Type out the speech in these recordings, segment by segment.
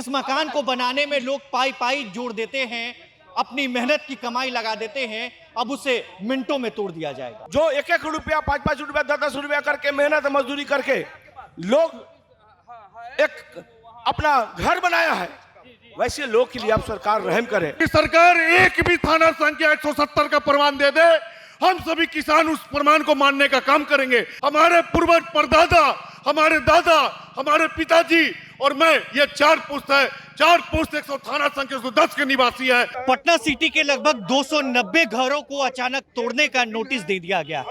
जिस मकान को बनाने में लोग पाई पाई जोड़ देते हैं, अपनी मेहनत की कमाई लगा देते हैं, अब उसे मिनटों में तोड़ दिया जाएगा। जो 1-1 रुपया, 5-5 रुपया, 10-10 रुपया करके मेहनत मजदूरी करके लोग एक अपना घर बनाया है, वैसे लोग के लिए अब सरकार रहम करे। सरकार एक भी थाना संख्या 170 का प्रमाण दे दे, हम सभी किसान उस प्रमाण को मानने का काम करेंगे। हमारे पूर्वज परदादा, हमारे दादा, हमारे पिताजी और मैं, ये 4 पुश्त है, 4 पुश्त 100 थाना संख्या 110 के निवासी है। पटना सिटी के लगभग 290 घरों को अचानक तोड़ने का नोटिस दे दिया गया।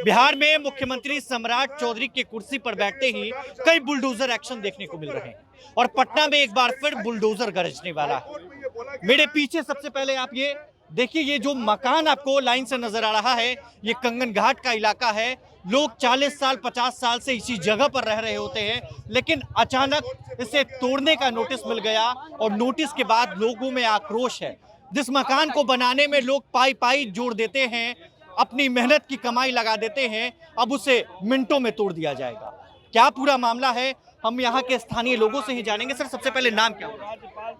बिहार में मुख्यमंत्री सम्राट चौधरी की कुर्सी पर बैठते ही कई बुलडोजर एक्शन देखने को मिल रहे हैं और पटना में एक बार फिर बुलडोजर गरजने वाला है। मेरे पीछे सबसे पहले आप ये देखिए, ये जो मकान आपको लाइन से नजर आ रहा है, ये कंगन घाट का इलाका है। लोग 40 साल 50 साल से इसी जगह पर रह रहे होते हैं, लेकिन अचानक इसे तोड़ने का नोटिस मिल गया और नोटिस के बाद लोगों में आक्रोश है। जिस मकान को बनाने में लोग पाई पाई जोड़ देते हैं, अपनी मेहनत की कमाई लगा देते हैं, अब उसे मिनटों में तोड़ दिया जाएगा। क्या पूरा मामला है, हम यहाँ के स्थानीय लोगों से ही जानेंगे। सर, सबसे पहले नाम क्या होगा?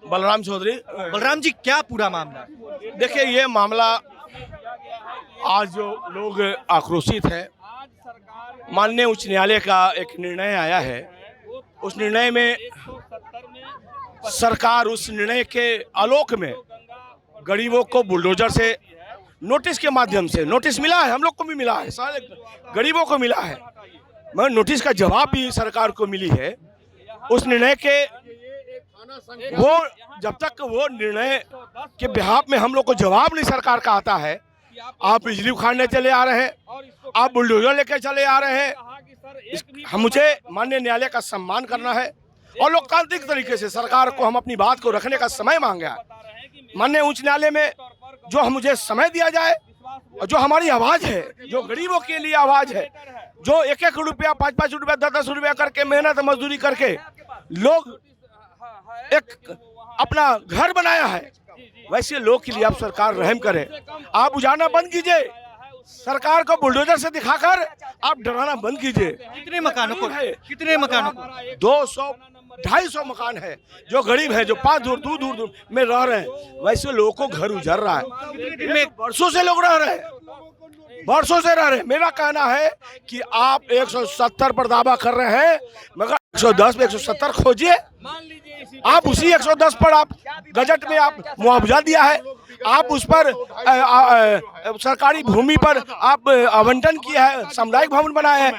बलराम चौधरी। बलराम जी, क्या पूरा मामला है? देखिए, ये मामला आज जो लोग आक्रोशित है, माननीय उच्च न्यायालय का एक निर्णय आया है। उस निर्णय में सरकार उस निर्णय के आलोक में गरीबों को बुलडोजर से नोटिस के माध्यम से, नोटिस मिला है, हम लोग को भी मिला है, सारे गरीबों को मिला है, मगर नोटिस का जवाब भी सरकार को मिली है। उस निर्णय के वो जब तक वो निर्णय के बिहाफ में हम लोग को जवाब नहीं सरकार का आता है, आप बिजली उखाड़ने चले आ रहे हैं, आप बुलडोजर लेकर चले आ रहे हैं। मुझे माननीय न्यायालय का सम्मान करना है और लोकतांत्रिक तरीके से सरकार को हम अपनी बात को रखने का समय मांगा। माननीय उच्च न्यायालय में जो मुझे समय दिया जाए, जो हमारी आवाज है, जो गरीबों के लिए आवाज है, जो 1-1 रुपया, 5-5 रुपया, 10-10 रुपया करके मेहनत मजदूरी करके लोग एक अपना घर बनाया है, वैसे लोग के लिए अब सरकार रहम करे। आप उजाना बंद कीजिए, सरकार को बुलडोजर से दिखाकर आप डराना बंद कीजिए। कितने मकानों को है? कितने मकानों को? 200-250 मकान है जो गरीब है, जो 5 दूर में रह रहे हैं, वैसे लोगों को घर उजड़ रहा है। वर्षों से लोग रह रहे हैं, वर्षों से रह रहे हैं। मेरा कहना है कि आप 170 पर दावा कर रहे हैं, मगर 110 में 170 खोजिए। आप उसी 110 पर आप बजट में आप मुआवजा दिया है, आप उस पर सरकारी भूमि पर आप आवंटन किया है, सामुदायिक भवन बनाया है,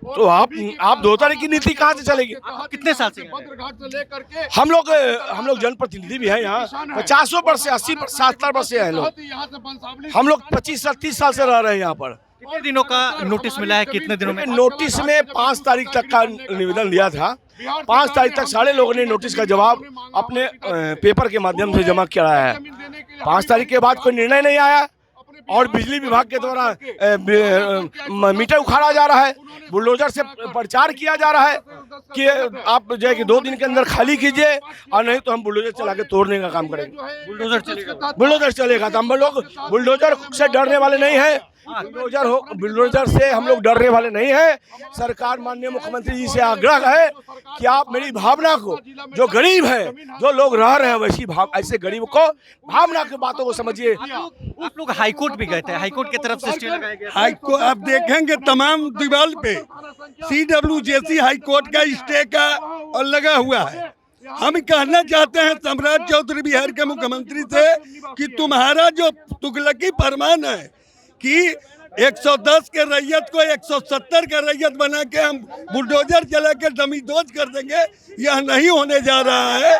तो आप 2 तरह की नीति कहाँ से चलेगी? कितने साल से? हम लोग जनप्रतिनिधि भी हैं यहाँ, 50 वर्ष से 80 70 वर्ष से हैं लोग। हम लोग 25-30 साल से रह रहे हैं यहाँ पर। कितने दिनों का नोटिस मिला है? कितने दिनों में? नोटिस में 5 तारीख तक का निवेदन लिया था। 5 तारीख तक सारे लोगों ने नोटिस का जवाब अपने पेपर के माध्यम से जमा कराया है। 5 तारीख के बाद कोई निर्णय नहीं आया और बिजली विभाग के द्वारा मीटर उखाड़ा जा रहा है, बुलडोजर से प्रचार किया जा रहा है कि आप जो है कि 2 दिन के अंदर खाली कीजिए और नहीं तो हम बुलडोजर चला के तोड़ने का काम करेंगे। बुलडोजर चलेगा तो हम लोग बुलडोजर से डरने वाले नहीं हैं। बुलडोजर से हम लोग डरने वाले नहीं हैं। सरकार माननीय मुख्यमंत्री जी से आग्रह है कि आप मेरी भावना को, जो गरीब है, जो लोग रह रहे हैं, वैसी ऐसे गरीब को भावना की बातों को समझिए। आप लोग हाईकोर्ट भी गए थे, हाईकोर्ट की तरफ से स्टे लगाया गया। हाईकोर्ट आप देखेंगे तमाम दीवार पे CWJC हाईकोर्ट का स्टे का और लगा हुआ है। हम कहना चाहते हैं सम्राट चौधरी बिहार के मुख्यमंत्री से कि तुम्हारा जो तुगलकी फरमान है कि 110 के रैयत को 170 का रैयत बना के हम बुलडोजर चला के दमीदोज कर देंगे, यह नहीं होने जा रहा है।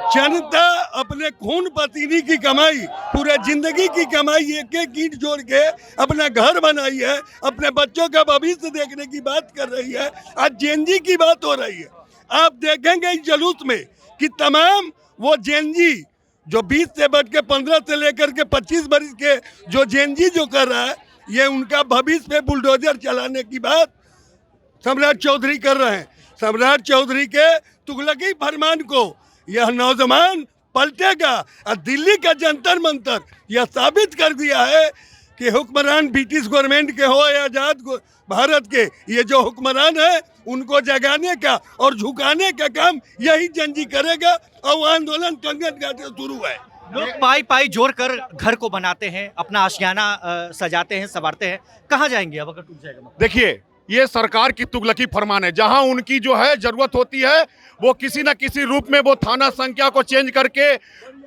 जनता अपने खून पसीने की कमाई, पूरे जिंदगी की कमाई एक ईंट जोड़ के अपना घर बनाई है, अपने बच्चों का भविष्य देखने की बात कर रही है। आज जेएनजी की बात हो रही है। आप देखेंगे इस जुलूस में कि तमाम वो जेएनजी जो 20 से बढ़ के 15 से लेकर के 25 वर्ष के जो जेएनजी जो कर रहा है, ये उनका भविष्य पे बुलडोजर चलाने की बात सम्राट चौधरी कर रहे हैं। सम्राट चौधरी के तुगलकी फरमान को यह नौजवान पलटेगा और दिल्ली का जंतर मंतर यह साबित कर दिया है कि हुक्मरान ब्रिटिश गवर्नमेंट के हो या आजाद भारत के, ये जो हुक्मरान है उनको जगाने का और झुकाने का काम यही जंजी करेगा। और वो आंदोलन कंगन घाट से शुरू है। लोग पाई पाई जोड़ कर घर को बनाते हैं, अपना आशियाना सजाते हैं, संवारते हैं। कहाँ जाएंगे अब अगर टूट जाएगा? देखिए, ये सरकार की तुगलकी फरमान है। जहां उनकी जो है जरूरत होती है वो किसी न किसी रूप में वो थाना संख्या को चेंज करके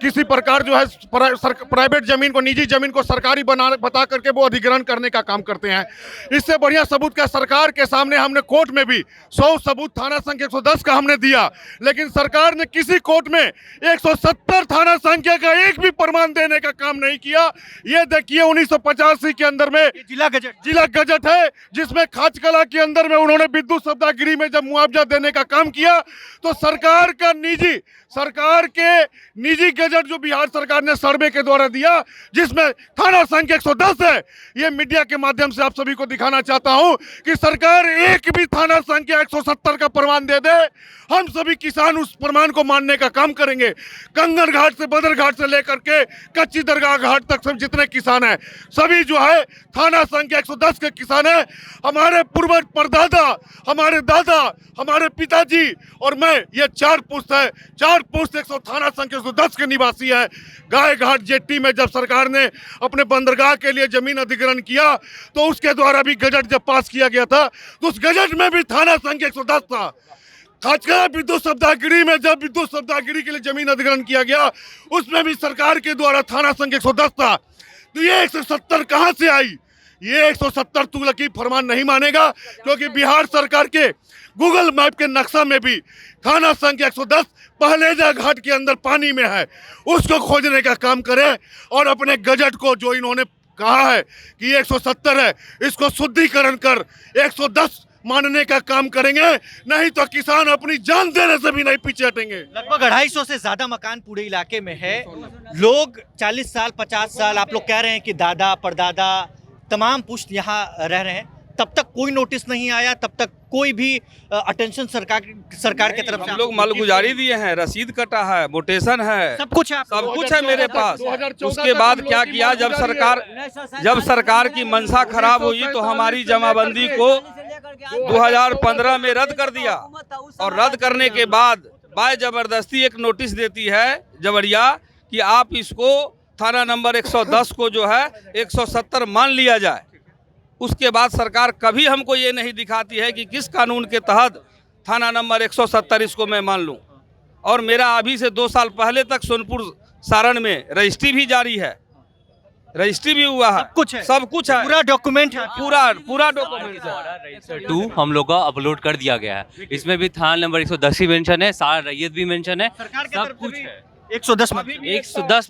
किसी प्रकार जो है प्राइवेट जमीन को, निजी जमीन को सरकारी बता करके वो अधिग्रहण करने का काम करते हैं। इससे बढ़िया सबूत का सरकार के सामने हमने कोर्ट में भी 100 सबूत थाना संख्या 110 का हमने दिया, लेकिन सरकार ने किसी कोर्ट में 170 थाना संख्या का एक भी प्रमाण देने का काम नहीं किया। ये देखिए 1985 के अंदर में जिला गजट है, जिसमें खाचकला के अंदर में उन्होंने विद्युत सौदागिरी में जब मुआवजा देने का काम किया तो सरकार के निजी गजट जो बिहार सरकार ने सर्वे के द्वारा दिया, जिसमें थाना संख्या 110 है। ये मीडिया के माध्यम से आप सभी को दिखाना चाहता हूं कि सरकार एक भी थाना संख्या 170 का प्रमाण दे दे, हम सभी किसान उस प्रमाण को मानने का काम करेंगे। कंगन घाट से बदर घाट से लेकर के कच्ची दरगाह घाट तक सब जितने किसान हैं सभी जो है थाना संख्या 110 के किसान हैं। हमारे पूर्वज परदादा, हमारे दादा, हमारे पिताजी और मैं, ये 4 पुश्त है, 4 पुश्त 100 थाना संख्या 110 के निवासी है। गाय घाट जेट्टी में जब सरकार ने अपने बंदरगाह के लिए जमीन अधिग्रहण किया तो उसके द्वारा भी गजट जब पास किया गया था तो उस गजट में भी थाना संख्या 110 था। खाचकला विद्युत सौदागिरी में जब विद्युत सौदागिरी के लिए जमीन अधिग्रहण किया गया उसमें भी सरकार के द्वारा थाना संख्या 110 था। तो ये 170 कहां से आई? ये 170 तुगलकी फरमान नहीं मानेगा, क्योंकि बिहार सरकार के गूगल मैप के नक्शा में भी थाना संख्या 110 पहलेजा घाट के अंदर पानी में है। उसको खोजने का काम करें और अपने गजट को जो इन्होंने कहा है कि 170 है, इसको शुद्धिकरण कर 110 मानने का काम करेंगे, नहीं तो किसान अपनी जान देने से भी नहीं पीछे हटेंगे। लगभग 250 से ज्यादा मकान पूरे इलाके में है। लोग 40 साल 50 साल, आप लोग कह रहे हैं कि दादा परदादा तमाम पुश्त यहाँ रह रहे हैं, तब तक कोई नोटिस नहीं आया, तब तक कोई भी अटेंशन सरकार की तरफ से? हम लोग मालगुजारी दिए हैं, रसीद कटा है, मोटेशन है, सब कुछ है, सब कुछ है मेरे पास। उसके बाद क्या किया, जब सरकार की मंशा खराब हुई तो हमारी जमाबंदी को 2015 में रद्द कर दिया, और रद्द करने के बाद बाय जबरदस्ती एक नोटिस देती है जबरिया कि आप इसको थाना नंबर 110 को जो है 170 मान लिया जाए। उसके बाद सरकार कभी हमको ये नहीं दिखाती है कि किस कानून के तहत थाना नंबर 170 इसको मैं मान लूं। और मेरा अभी से 2 साल पहले तक सोनपुर सारण में रजिस्ट्री भी जारी है, रजिस्ट्री भी हुआ है, सब कुछ है, पूरा डॉक्यूमेंट है, पूरा डॉक्यूमेंट है। रजिस्टर 2 हम लोग का अपलोड कर दिया गया है। इसमें भी थाना नंबर 110 भी मेंशन है, सारा रैयत भी मेंशन है, सरकार की सब तरफ कुछ से है। 110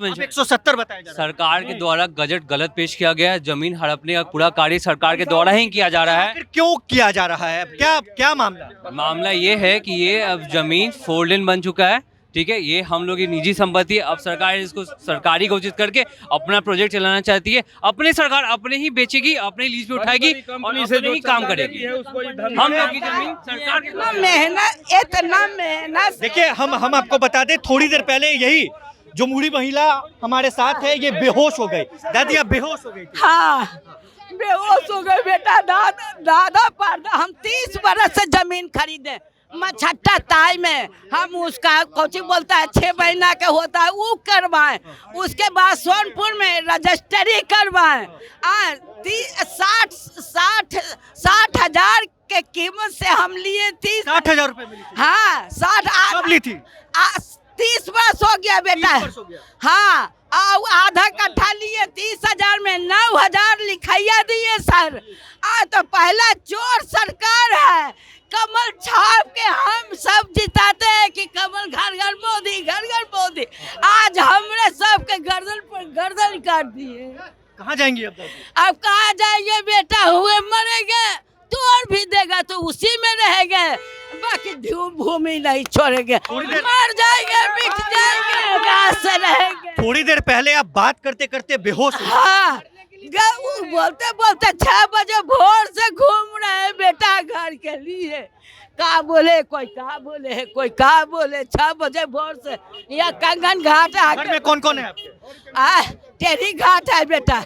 मेंशन, 170 बताया जा रहा है। सरकार के द्वारा गजट गलत पेश किया गया है। जमीन हड़पने का पूरा कार्य सरकार के द्वारा ही किया जा रहा है। फिर क्यों किया जा रहा है? क्या मामला ये है कि ये अब जमीन 4 लेन बन चुका है, ठीक है, ये हम लोग की निजी संपत्ति है। अब सरकार इसको सरकारी घोषित करके अपना प्रोजेक्ट चलाना चाहती है। अपने सरकार अपने ही बेचेगी, अपने लीज पे उठाएगी और अपने ही काम करेगी। हम लोग की जमीन सरकार इतना मेहनत। देखिए, हम आपको बता दें, थोड़ी देर पहले यही जो बूढ़ी महिला हमारे साथ है, ये बेहोश हो गई। दादी, आप बेहोश हो गई थी? हाँ, बेहोश हो गए बेटा। दादा परदा हम 30 बरस से जमीन खरीदे मछट्टा ताई में। हम उसका कोची बोलता है 6 महीना के होता है वो करवाएं, उसके बाद सोनपुर में रजिस्ट्री करवाएं। 60 हजार के कीमत से हम लिए 60,000 रुपए मिली? हाँ, 60 ली थी? 30 वर्ष हो गया बेटा। हाँ, आधा कट्ठा लिए 30,000 में 9,000 लिखाइया दिए सर। तो पहला चोर सरकार है। कमल छाप के हम सब जिताते हैं कि कमल घर घर मोदी, घर घर मोदी। आज हमने सबके गर्दन पर गर्दन काट दिए। कहाँ जाएंगे अब? अब कहाँ जाएंगे बेटा? हुए मरेंगे, तोड़ भी देगा तो उसी में रहेंगे, बाकी भूमि नहीं छोड़ेंगे। मर जाएंगे, बिक जाएंगे, कहाँ से रहेंगे। थोड़ी देर पहले आप बात करते करते बेहोश हो? हाँ, बोलते बोलते 6 बजे भोर से घूम रहे हैं बेटा घर के लिए। का बोले कोई, का बोले है कोई, का बोले 6 बजे भोर से। यह कंगन घाट घर में कौन कौन है आपके? टेढ़ी घाट है बेटा,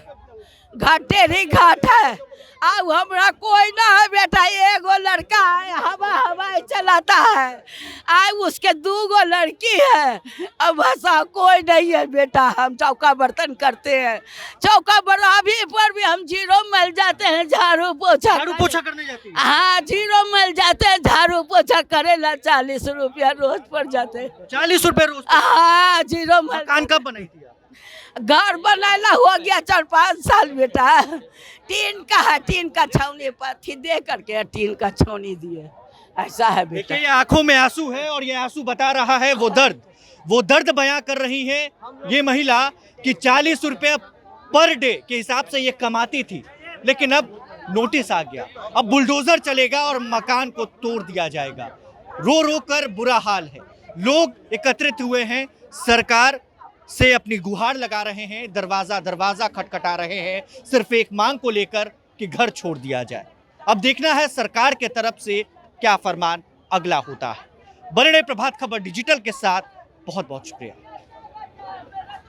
घाटेरी घाट है। अब हमरा कोई ना है बेटा, एगो लड़का है हवाई चलाता है, आज उसके 2 लड़की है। अब ऐसा कोई नहीं है बेटा, हम चौका बर्तन करते हैं, चौका बर्तन अभी पर भी हम 0 मिल जाते हैं, झाड़ू पोछा करने जाती है। हाँ 0 मिल जाते हैं, झाड़ू पोछा करे ला 40 रुपया रोज पड़ जाते हैं। 40 रुपए रोज। हाँ 0 मिल। मकान कब बनाई थी आप? घर बनाना हो गया 4-5 साल बेटा। टीन का है, टीन का छावनी पाथी दे करके टीन का छावनी दिए, ऐसा है बेटा। देखिए ये आंखों में आंसू है और ये आंसू बता रहा है वो दर्द बयां कर रही है ये महिला कि 40 रुपये पर डे के हिसाब से ये कमाती थी, लेकिन अब नोटिस आ गया, अब बुलडोजर चलेगा और मकान को तोड़ दिया जाएगा। रो रो कर बुरा हाल है, लोग एकत्रित हुए हैं, सरकार से अपनी गुहार लगा रहे हैं, दरवाजा खटखटा रहे हैं, सिर्फ एक मांग को लेकर कि घर छोड़ दिया जाए। अब देखना है सरकार के तरफ से क्या फरमान अगला होता है। बने रहे प्रभात खबर डिजिटल के साथ, बहुत बहुत शुक्रिया।